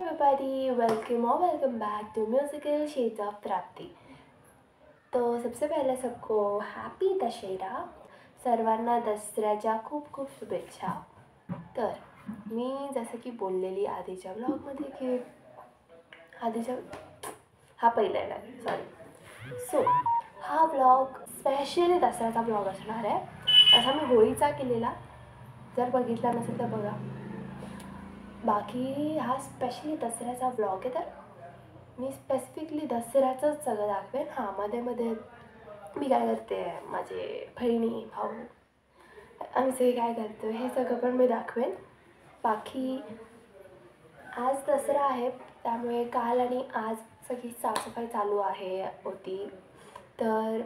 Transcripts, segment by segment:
Everybody, welcome back to Musical Shades of Trapti. तो सबसे पहले सबको हॅपी दशेरा, सर्वांना दसऱ्याच्या खूप खूप शुभेच्छा. तर मी जसं की बोललेली आधीच्या ब्लॉगमध्ये की हा पहिला आहे सॉरी. सो हा ब्लॉग स्पेशली दसऱ्याचा ब्लॉग असणार आहे. असा मी होळीचा केलेला, जर बघितला नसेल तर बघा. बाकी हा स्पेशली दसऱ्याचा ब्लॉग आहे, तर मी स्पेसिफिकली दसऱ्याचंच सगळं दाखवेन. हां, मध्ये मध्ये मी काय करते, माझे बहिणी भाऊ आम्ही सगळे काय करतो हे सगळं पण मी दाखवेन. बाकी आज दसरा आहे, त्यामुळे काल आणि आज सगळी साफसफाई चालू होती, तर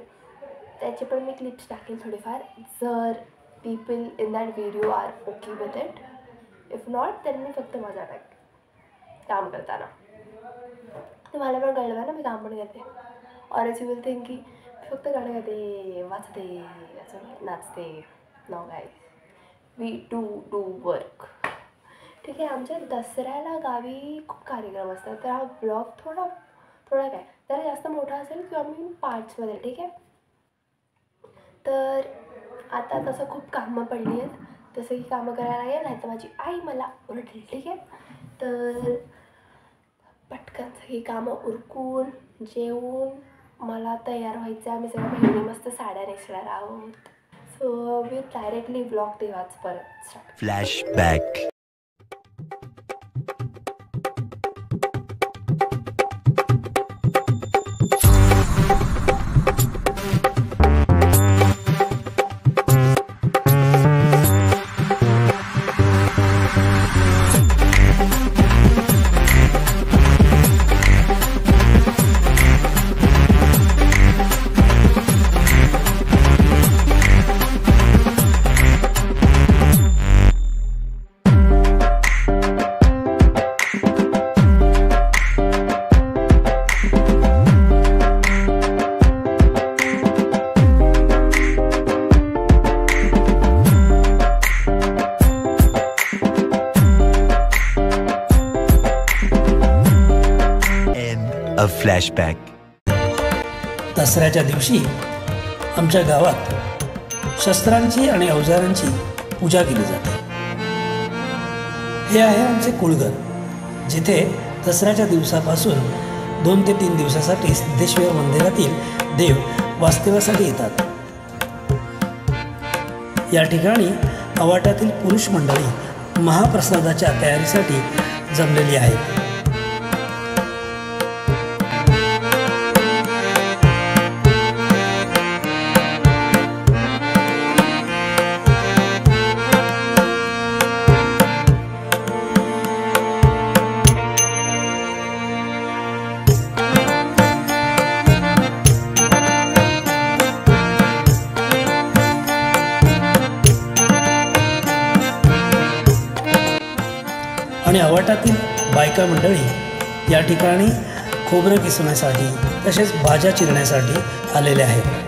त्याचे पण मी क्लिप्स टाकेल थोडेफार, जर people in that video are okay with it. If not तर मी फक्त मजा काम करताना. तुम्हाला पण कळलं ना मी काम पण करते. और एज यू विल थिंक की मी फक्त गाणं गाते, वाचते, असं नाचते. No guys, we do work. ठीक आहे. आमच्या दसऱ्याला गावी खूप कार्यक्रम असतात, तर हा ब्लॉग थोडा काय जरा जास्त मोठा असेल किंवा मी पार्ट्समध्ये. ठीक आहे. तर आता तसं खूप कामं पडली आहेत, तसं की कामं करायला लागेल, नाही तर माझी आई मला ओरडेल. ठीक आहे. तर पटकन सगळी कामं उरकून जेवून मला तयार व्हायचं. आम्ही सगळ्या बहिणी मस्त साड्या नेसणार आहोत. सो मी डायरेक्टली ब्लॉग तेव्हाच परत स्टार्ट. फ्लॅशबॅक. फ्लॅशबॅक. दसऱ्याच्या दिवशी आमच्या गावात शस्त्रांची आणि अवजारांची पूजा केली जाते. हे आहे आमचे कुळघर, जिथे दसऱ्याच्या दिवसापासून 2 ते 3 दिवसासाठी सिद्धेश्वर मंदिरातील देव वास्तव्यासाठी येतात. या ठिकाणी अवाट्यातील पुरुष मंडळी महाप्रसादाच्या तयारीसाठी जमलेली आहेत. आणि अवाटातील बायका मंडळी या ठिकाणी खोबरं किसण्यासाठी तसेच भाज्या चिरण्यासाठी आलेले आहेत.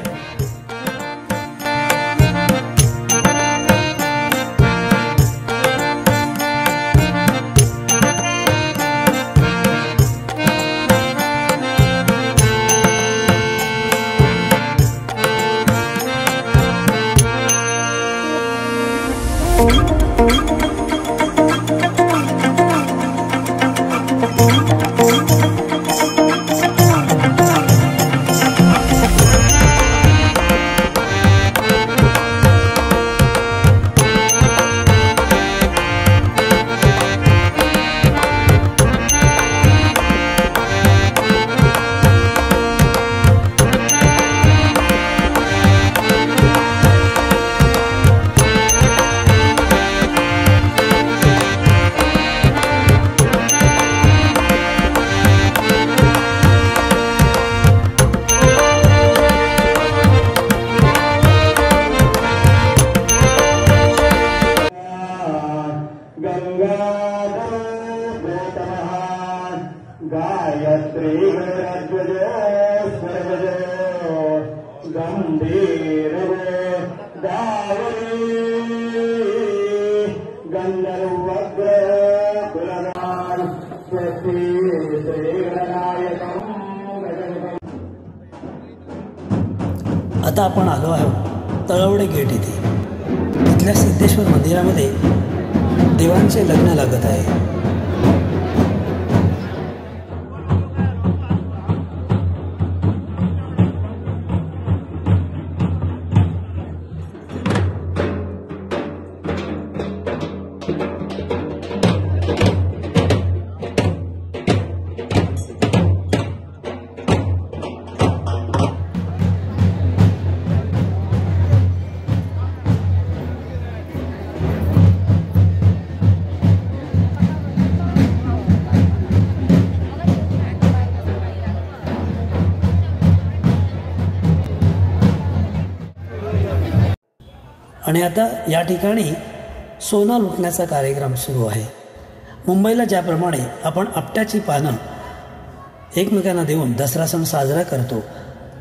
गायत्री गंभीर गावरी गंधर्वग्र कुलगान स्वस्ति श्रीगणनायकं गणपतिं आता आपण आलो आहोत तळवडे गेट येथे. इथल्या सिद्धेश्वर मंदिरामध्ये देवांचे लग्न लागत आहे. आणि आता या ठिकाणी सोनं लुटण्याचा कार्यक्रम सुरू आहे. मुंबईला ज्याप्रमाणे आपण आपट्याची पानं एकमेकांना देऊन दसरा सण साजरा करतो,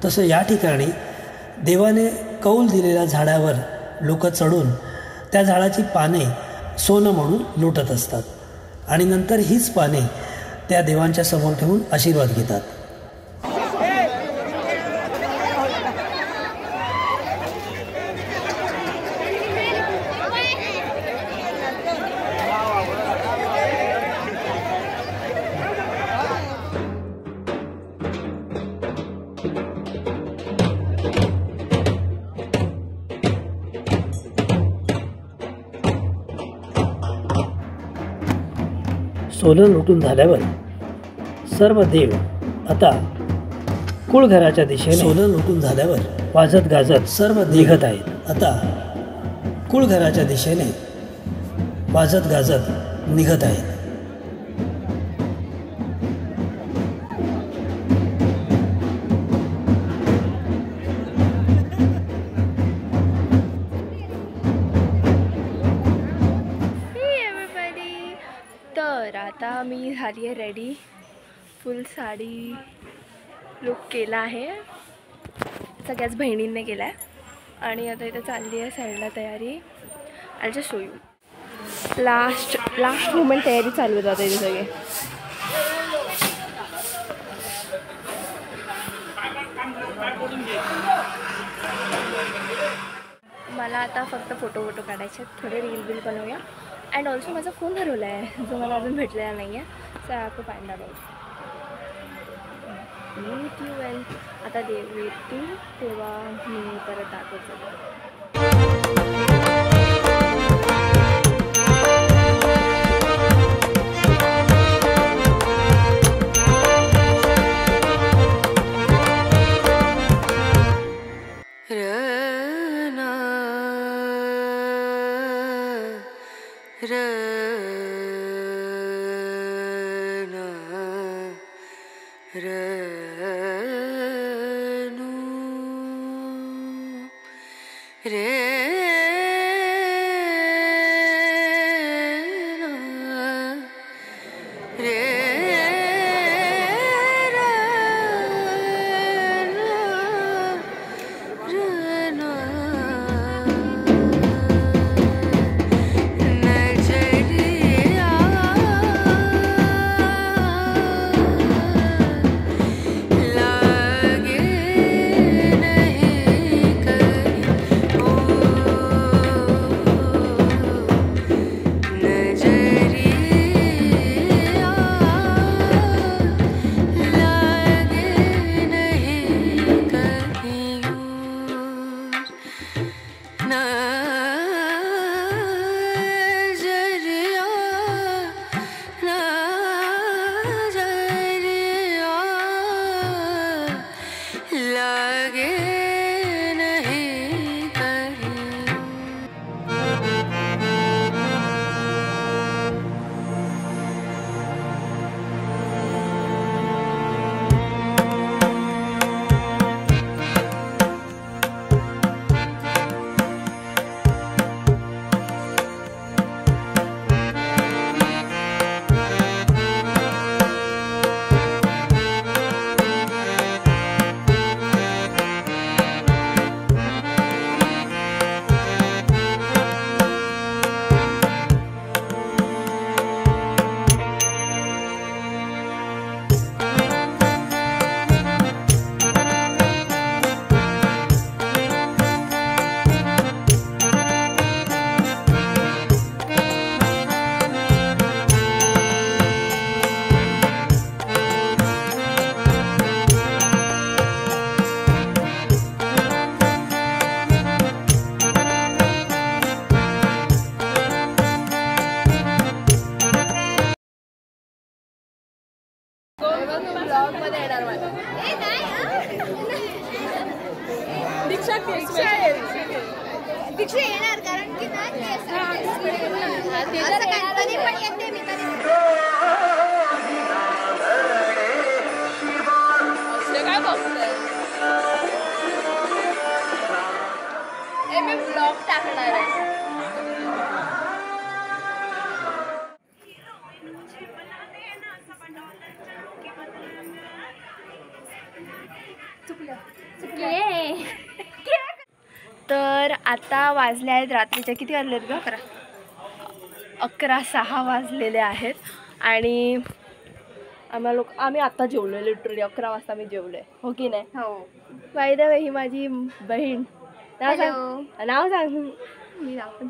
तसं या ठिकाणी देवाने कौल दिलेल्या झाडावर लोक चढून त्या झाडाची पाने सोनं म्हणून लुटत असतात आणि नंतर हीच पाने त्या देवांच्या समोर ठेवून आशीर्वाद घेतात. सोनं लुटून झाल्यावर सर्व देव आता कुळघराच्या दिशेने सोनं लुटून झाल्यावर वाजत गाजत सर्व निघत आहेत. आता कुळघराच्या दिशेने वाजत गाजत निघत आहेत. तर आता मी झाली आहे रेडी. फुल साडी लुक केला आहे, सगळ्याच बहिणींनी केला आहे. आणि आता इथं चालली आहे साईडला तयारी. I just show you last moment तयारी चालू होत आता इथे सगळे. मला आता फक्त फोटो काढायचे आहेत, थोडे रील बिल बनवूया. अँड ऑल्सो माझा फोन हरवला आहे जो मला अजून भेटलेला नाही आहे. So I have to find out. Meet you well. आता देव येतील तेव्हा मी परत दाखवतो. ब्लॉग मध्ये येणार माझ्या. दीक्षा येणार कारण की ना ते तर कधी पण येते मी कधी काय बघतोय मी ब्लॉग टाकणार आहे. तर आता वाजले आहेत रात्रीच्या किती वाजले आहेत ग? 11:06 वाजलेले आहेत आणि आम्ही आता जेवलो लिटरली 11 वाजता मी जेवलोय हो की नाही? हो. बाय द वे ही माझी बहीण. नाव सांग मी नाव पण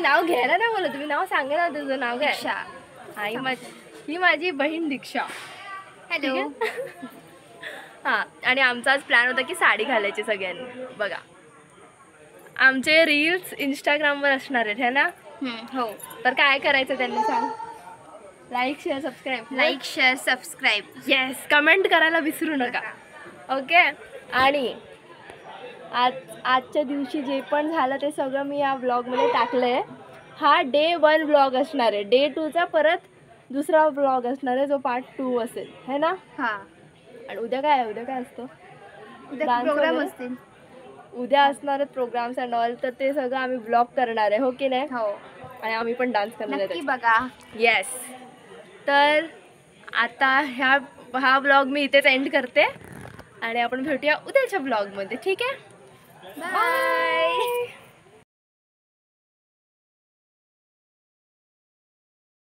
नाव घ्यायला नाही बोलत तुम्ही नाव सांगा ना तुझं नाव घ्या. हा ही माझी बहीण दीक्षा. हॅलो. हां आणि आमचा आज प्लॅन होता की साडी घालायची सगळ्यांनी. बघा आमचे रील्स इंस्टाग्रामवर असणार आहेत है ना? हो. तर काय करायचं त्यांनी सांग. Like share subscribe yes comment करायला विसरू नका. ओके. आणि आजच्या दिवशी जे पण झालं ते सगळं मी या व्लॉगमध्ये टाकलं आहे. हा Day 1 व्लॉग असणार आहे. Day 2चा परत दुसरा व्लॉग असणार आहे जो पार्ट 2 असेल है ना? हां. आणि उद्या काय असतं? प्रोग्राम असतील. उद्या असणार आहेत प्रोग्राम्स अँड ऑल. तर ते सगळं आम्ही व्लॉग करणार आहे हो की नाही? हो. आणि आम्ही पण डान्स करणार नक्की आहे. बघा. येस. तर आता हा व्लॉग मी इथेच एंड करते आणि आपण भेटूया उद्याच्या व्लॉगमध्ये. ठीक आहे? बाय.